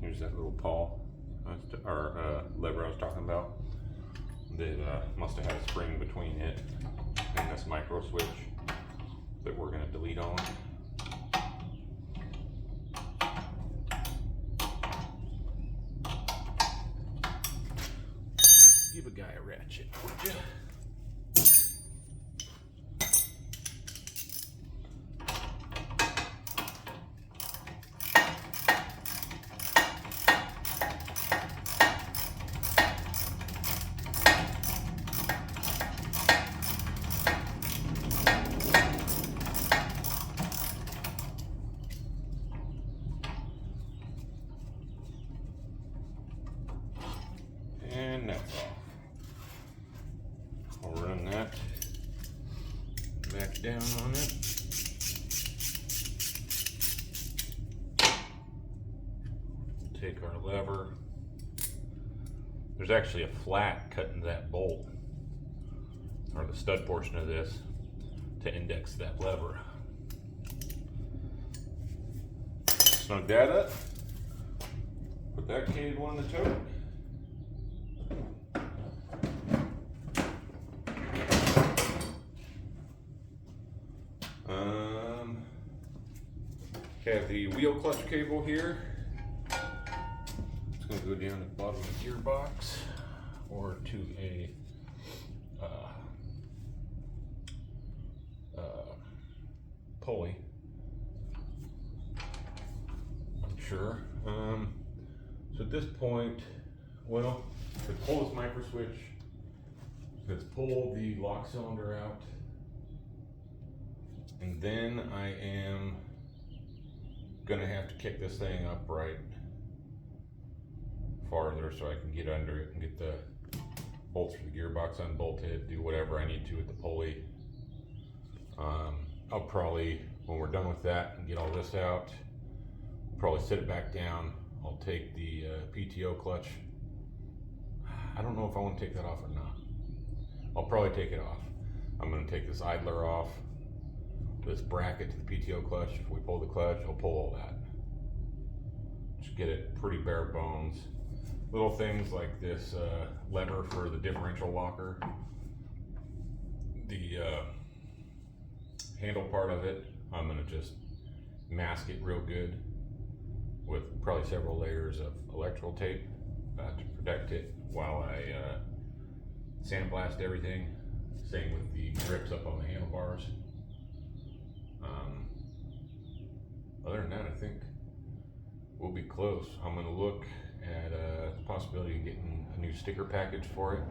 Here's that little pawl, or lever I was talking about. That must have had a spring between it and this micro switch that we're going to delete on. Give a guy a ratchet, would you? And that's off. I'll run that back down on it. Take our lever. There's actually a flat cut into that bolt, or the stud portion of this, to index that lever. Snug that up. Put that cable in the tote. Have the wheel clutch cable here. It's going to go down to the bottom of the gearbox or to a pulley. I'm sure. So at this point, well, to pull this micro switch, let's pull the lock cylinder out, and then I am gonna have to kick this thing upright farther so I can get under it and get the bolts for the gearbox unbolted, do whatever I need to with the pulley. I'll probably, when we're done with that and get all this out, probably sit it back down. I'll take the PTO clutch. I don't know if I want to take that off or not. I'll probably take it off. I'm gonna take this idler off, this bracket to the PTO clutch. If we pull the clutch, I'll pull all that. Just get it pretty bare bones. Little things like this lever for the differential locker, the handle part of it, I'm gonna just mask it real good with probably several layers of electrical tape to protect it while I sandblast everything. Same with the grips up on the handlebars. Other than that, I think we'll be close. I'm going to look at the possibility of getting a new sticker package for it.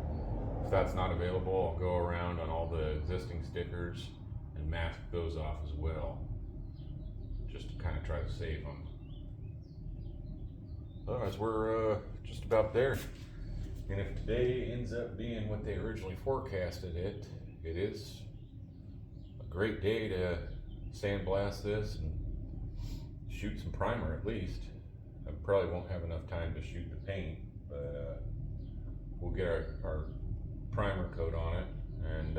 If that's not available, I'll go around on all the existing stickers and mask those off as well, just to kind of try to save them. Otherwise, we're just about there. And if today ends up being what they originally forecasted it is a great day to sandblast this and shoot some primer at least. I probably won't have enough time to shoot the paint, but we'll get our primer coat on it, and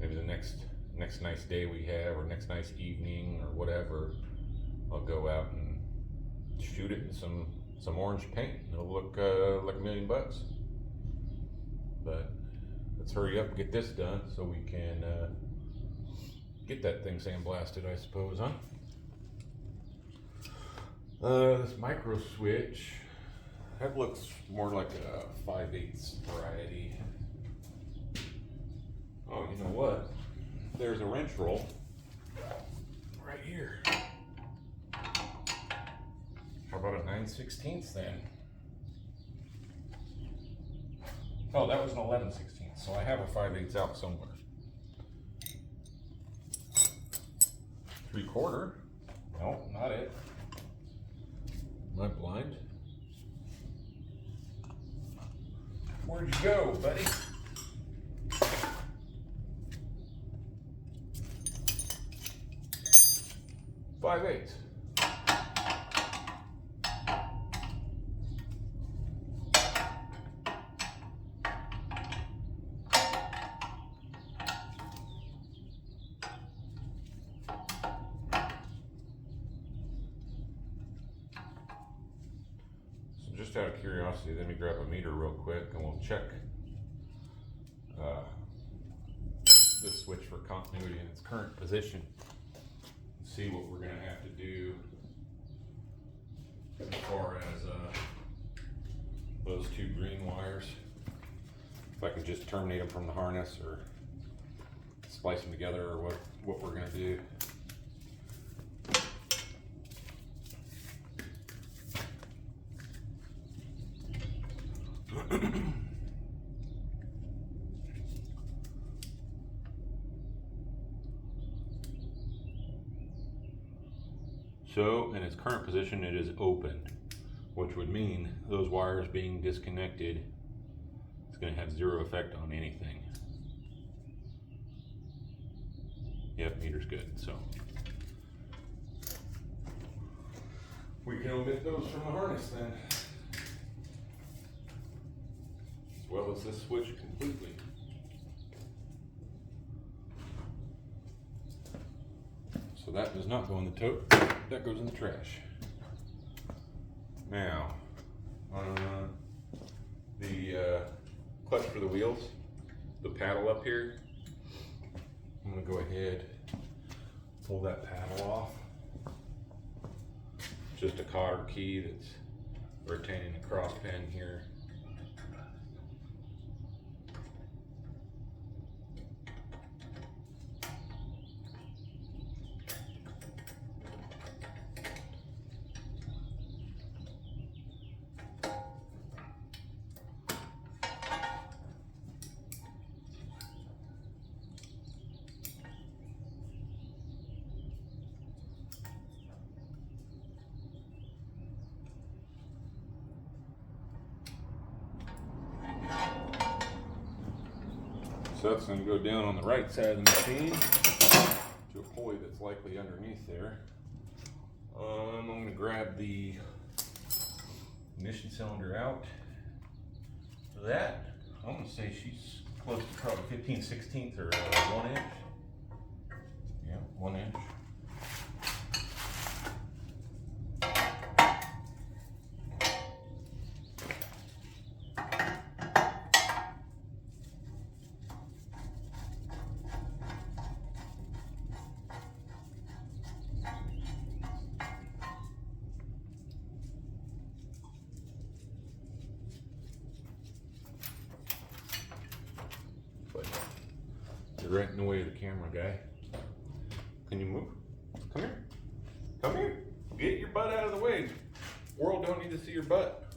maybe the next nice day we have, or next nice evening or whatever, I'll go out and shoot it in some orange paint. It'll look like $1 million. But let's hurry up and get this done so we can get that thing sandblasted, I suppose, huh? This micro switch, that looks more like a 5/8 variety. Oh, you know what? There's a wrench roll right here. How about a 9/16 then? Oh, that was an 11/16, so I have a 5/8 out somewhere. 3/4? No, not it. Am I blind? Where'd you go, buddy? 5/8. Just out of curiosity, let me grab a meter real quick and we'll check this switch for continuity in its current position and see what we're going to have to do as far as those two green wires. If I can just terminate them from the harness or splice them together, or what we're going to do. So in its current position it is open, which would mean those wires being disconnected, it's going to have zero effect on anything. Yep, meter's good, so we can omit those from the harness then, as well as this switch completely. So that does not go in the tote, that goes in the trash. Now, the clutch for the wheels, the paddle up here, I'm gonna go ahead, pull that paddle off. Just a cotter key that's retaining the cross pin here. So that's going to go down on the right side of the machine to a pulley that's likely underneath there. I'm going to grab the ignition cylinder out. For that, I'm going to say she's close to probably 15/16 or 1 inch. Yeah, 1 inch. You're right in the way of the camera, guy. Can you move? Come here. Come here. Get your butt out of the way. World don't need to see your butt.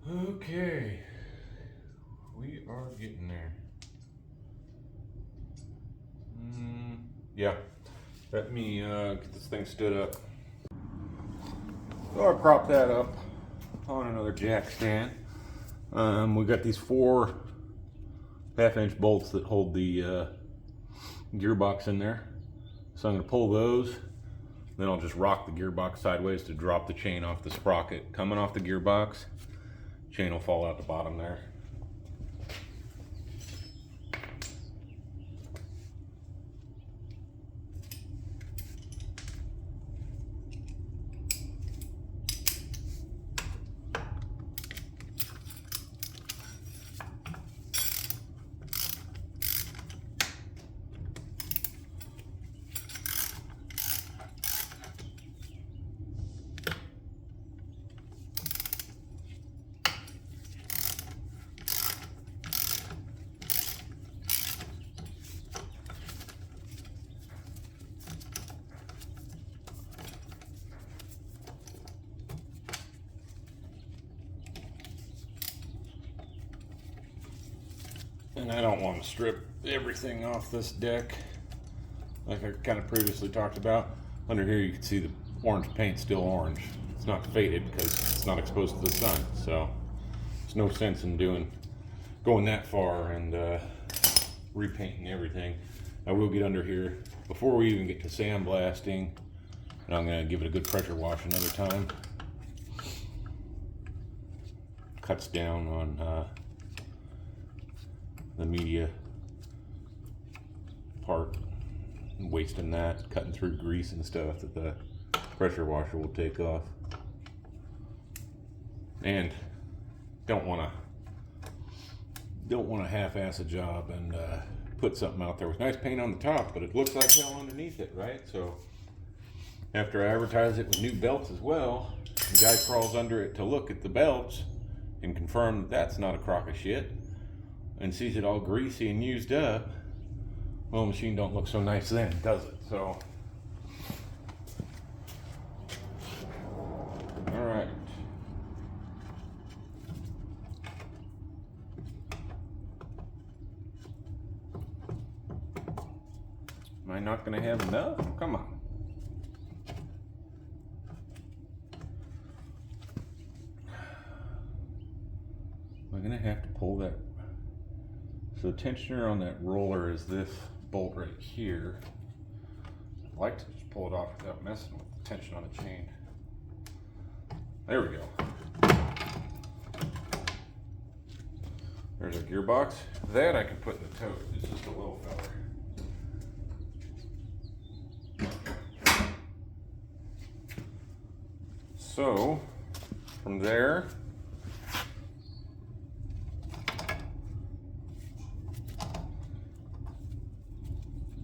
Okay. We are getting there. Yeah. Let me get this thing stood up. So I prop that up on another jack stand. We got these 4 half-inch bolts that hold the gearbox in there. So I'm going to pull those, then I'll just rock the gearbox sideways to drop the chain off the sprocket. Coming off the gearbox, chain will fall out the bottom there. And I don't want to strip everything off this deck like I kind of previously talked about. Under here you can see the orange paint still orange. It's not faded because it's not exposed to the sun, so there's no sense in going that far and repainting everything. I will get under here before we even get to sandblasting, and I'm going to give it a good pressure wash another time. Cuts down on the media part, wasting that, cutting through grease and stuff that the pressure washer will take off. And don't want to half-ass a job and put something out there with nice paint on the top, but it looks like hell underneath it, right? So after I advertise it with new belts as well, the guy crawls under it to look at the belts and confirm that that's not a crock of shit, and sees it all greasy and used up. Well, the machine don't look so nice then, does it? So, all right. Am I not going to have enough? Come on. I'm going to have to pull that. So the tensioner on that roller is this bolt right here. I'd like to just pull it off without messing with the tension on the chain. There we go. There's our gearbox. That I can put in the tote. It's just a little feller. So, from there,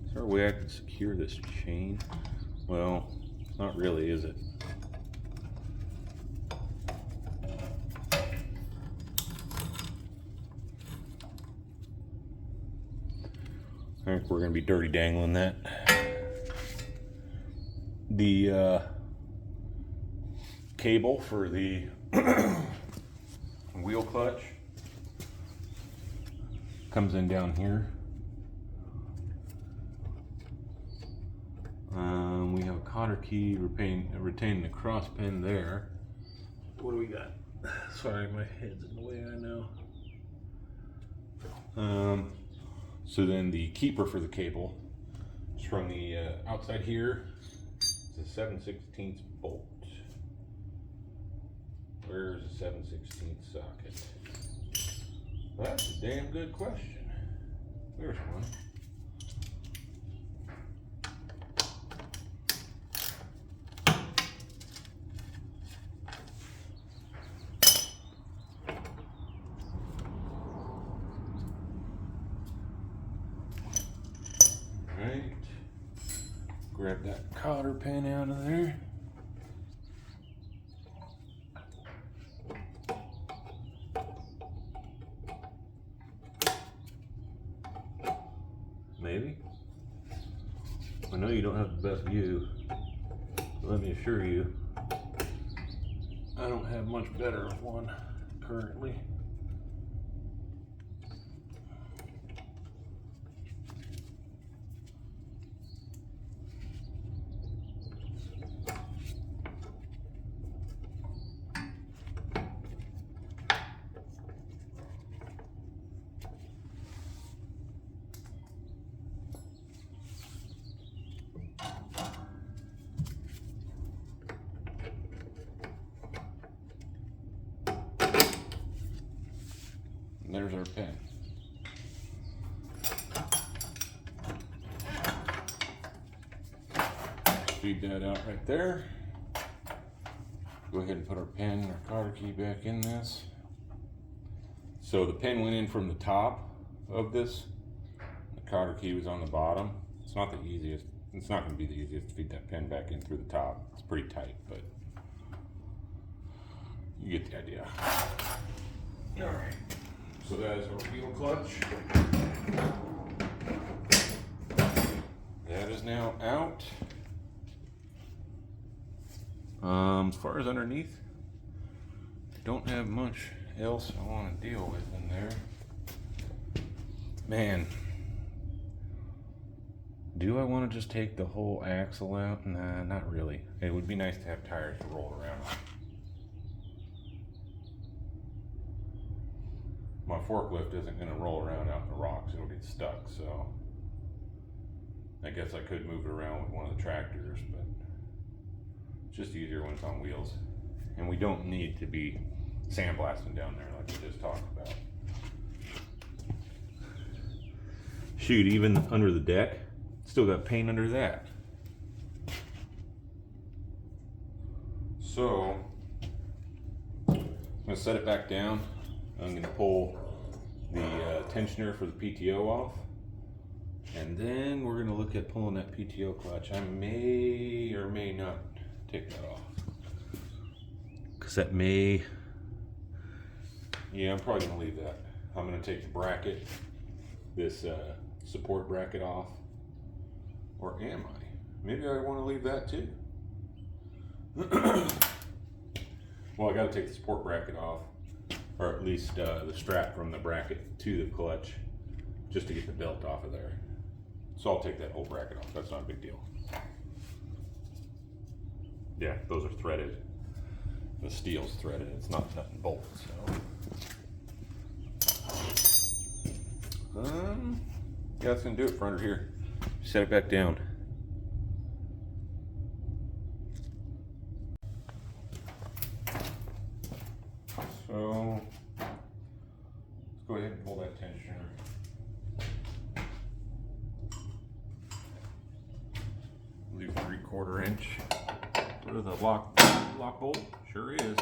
is there a way I can secure this chain? Well, not really, is it? I think we're going to be dirty dangling that. The cable for the wheel clutch comes in down here. We have a cotter key retaining the cross pin there. What do we got? Sorry, my head's in the way, I know. So then the keeper for the cable is from the outside here. It's a 7/16 bolt. Where's the 7/16 socket? That's a damn good question. There's one. Right. Grab that cotter pin out of there. Maybe. I know you don't have the best view, but let me assure you, I don't have much better one currently. There's our pin. Feed that out right there. Go ahead and put our pin, our cotter key back in this. So the pin went in from the top of this. The cotter key was on the bottom. It's not the easiest. It's not going to be the easiest to feed that pin back in through the top. It's pretty tight, but you get the idea. All right. So that is our wheel clutch. That is now out. As far as underneath, I don't have much else I want to deal with in there. Man, do I want to just take the whole axle out? Nah, not really. It would be nice to have tires to roll around on. My forklift isn't going to roll around out in the rocks. It'll get stuck, so I guess I could move it around with one of the tractors, but it's just easier when it's on wheels. And we don't need to be sandblasting down there like we just talked about. Shoot, even under the deck, still got paint under that. So, I'm gonna set it back down. I'm gonna pull the tensioner for the PTO off. And then we're gonna look at pulling that PTO clutch. I may or may not take that off. Cause that may, yeah, I'm probably gonna leave that. I'm gonna take the bracket, this support bracket off. Or am I? Maybe I wanna leave that too. Well, I gotta take the support bracket off, or at least the strap from the bracket to the clutch, just to get the belt off of there. So I'll take that whole bracket off, that's not a big deal. Yeah, those are threaded. The steel's threaded, it's not nut and bolt, so. Yeah, that's gonna do it for under here. Set it back down. So, let's go ahead and pull that tensioner. Leave 3/4 inch. What is the lock bolt? Sure is.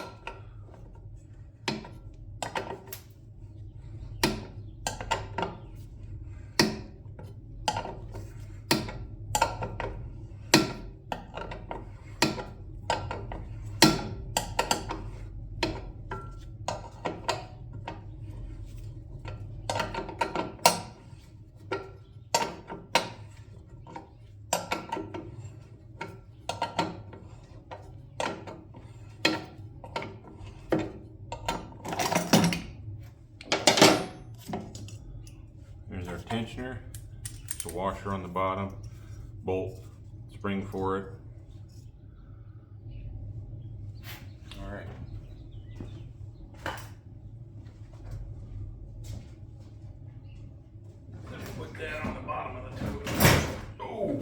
There's our tensioner. It's a washer on the bottom, bolt, spring for it. All right. Let me put that on the bottom of the tote. Oh.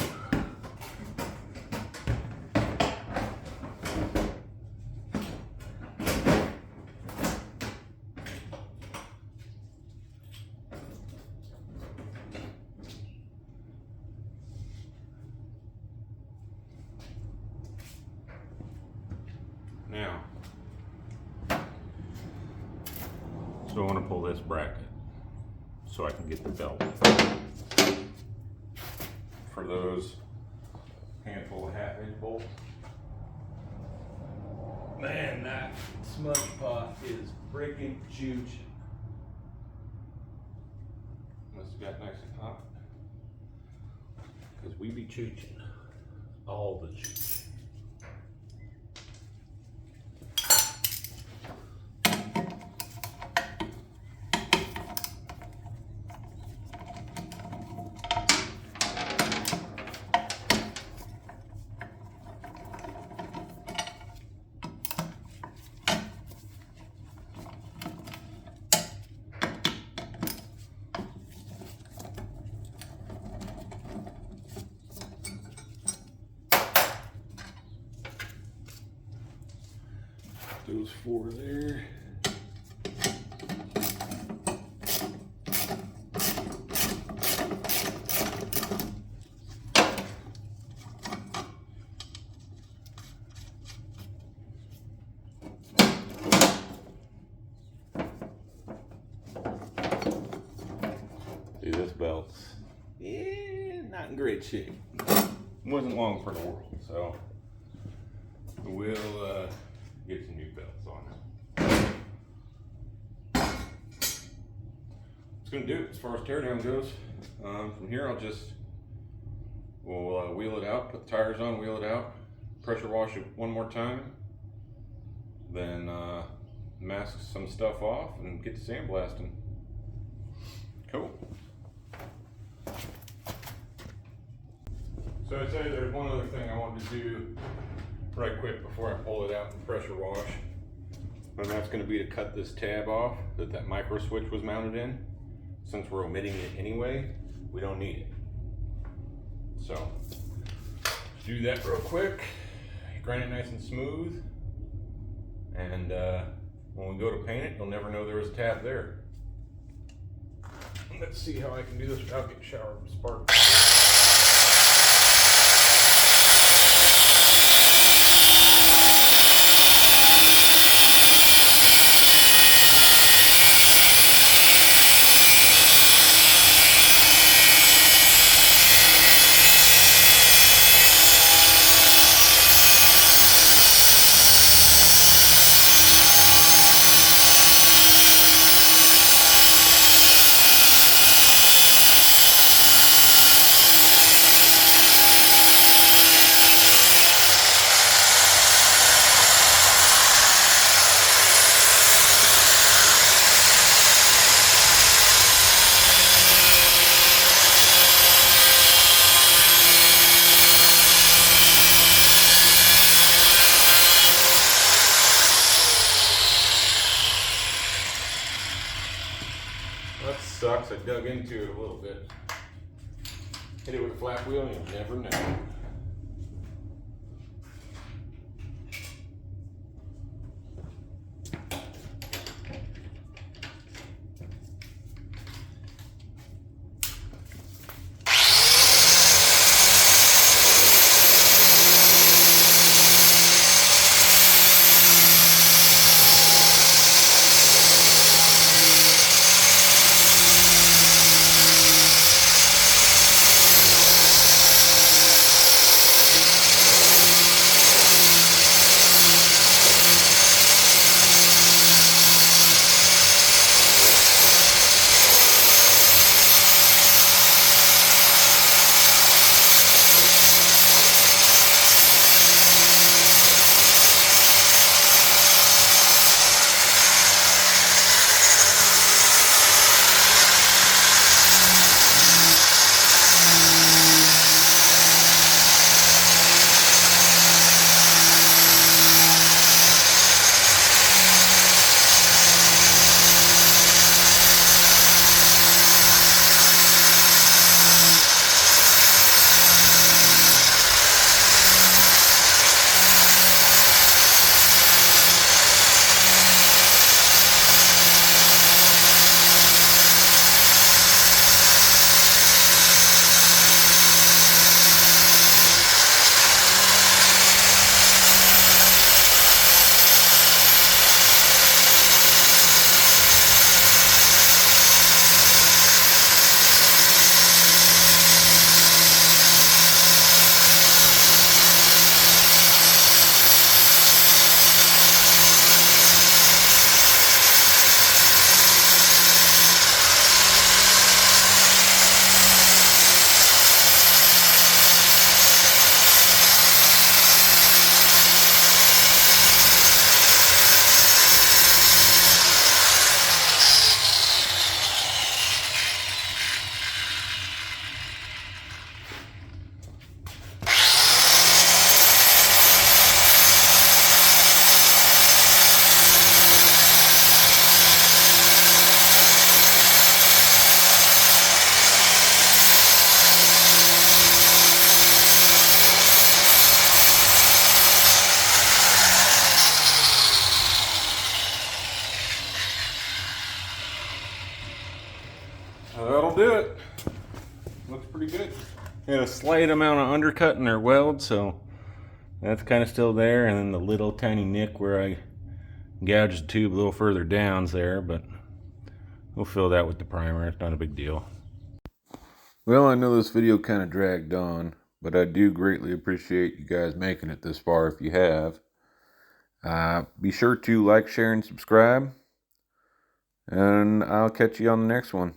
Now, so I want to pull this bracket so I can get the belt. For those handful of 1/2 inch bolts. Man, that smudge pot is freaking huge. Must have got nice and hot. Because we be chooching all the chooch. Those 4 there. Dude, this belt's not in great shape. Wasn't long for the world, so we'll get some new belts on it. It's gonna do it as far as teardown goes. From here, we'll wheel it out, put the tires on, wheel it out, pressure wash it one more time, then mask some stuff off and get to sandblasting. Cool. So I tell you, there's one other thing I wanted to do right quick before I pull it out and pressure wash. And that's going to be to cut this tab off that micro switch was mounted in. Since we're omitting it anyway, we don't need it. So, let's do that real quick. Grind it nice and smooth. And when we go to paint it, you'll never know there was a tab there. Let's see how I can do this without getting showered with sparks. That sucks. I dug into it a little bit. Hit it with a flat wheel and you'll never know. That'll do it. Looks pretty good. Had a slight amount of undercut in their weld, so that's kind of still there. And then the little tiny nick where I gouged the tube a little further down's there, but we'll fill that with the primer. It's not a big deal. Well, I know this video kind of dragged on, but I do greatly appreciate you guys making it this far if you have. Be sure to like, share, and subscribe. And I'll catch you on the next one.